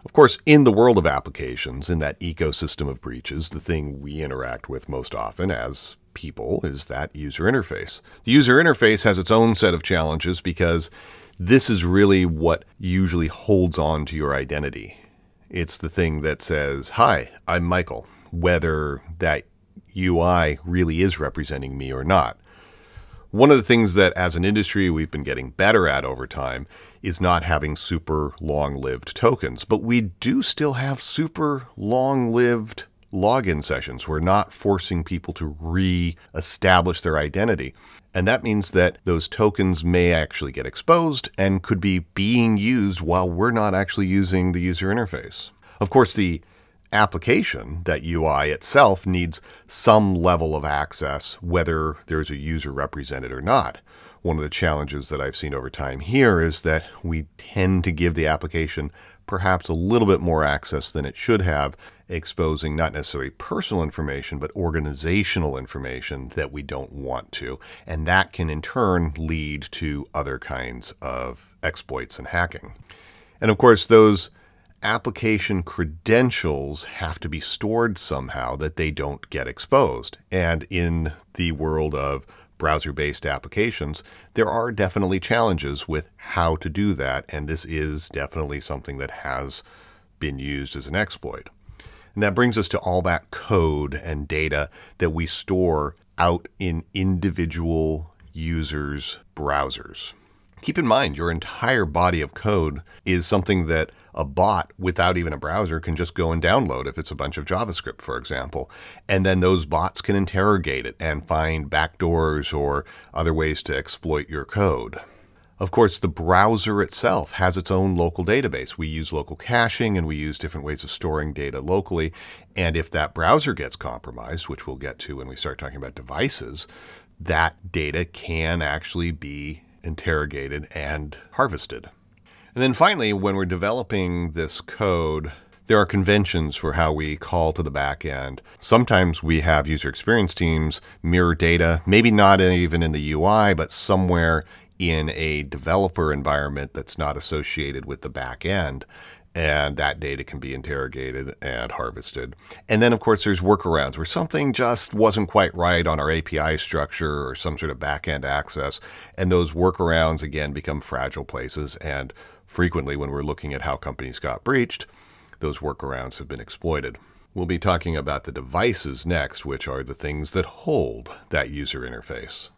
Of course, in the world of applications, in that ecosystem of breaches, the thing we interact with most often as people is that user interface. The user interface has its own set of challenges because this is really what usually holds on to your identity. It's the thing that says, "Hi, I'm Michael," whether that UI really is representing me or not. One of the things that as an industry we've been getting better at over time is not having super long-lived tokens, but we do still have super long-lived login sessions. We're not forcing people to re-establish their identity. And that means that those tokens may actually get exposed and could be being used while we're not actually using the user interface. Of course, the application, that UI itself, needs some level of access, whether there's a user represented or not. One of the challenges that I've seen over time here is that we tend to give the application perhaps a little bit more access than it should have, exposing not necessarily personal information, but organizational information that we don't want to. And that can in turn lead to other kinds of exploits and hacking. And of course, those application credentials have to be stored somehow that they don't get exposed. And in the world of browser-based applications, there are definitely challenges with how to do that, and this is definitely something that has been used as an exploit. And that brings us to all that code and data that we store out in individual users' browsers. Keep in mind, your entire body of code is something that a bot without even a browser can just go and download if it's a bunch of JavaScript, for example. And then those bots can interrogate it and find backdoors or other ways to exploit your code. Of course, the browser itself has its own local database. We use local caching and we use different ways of storing data locally. And if that browser gets compromised, which we'll get to when we start talking about devices, that data can actually be interrogated and harvested. And then finally, when we're developing this code, there are conventions for how we call to the back end. Sometimes we have user experience teams mirror data, maybe not even in the UI, but somewhere in a developer environment that's not associated with the back end. And that data can be interrogated and harvested. And then, of course, there's workarounds where something just wasn't quite right on our API structure or some sort of back-end access. And those workarounds, again, become fragile places. And frequently, when we're looking at how companies got breached, those workarounds have been exploited. We'll be talking about the devices next, which are the things that hold that user interface.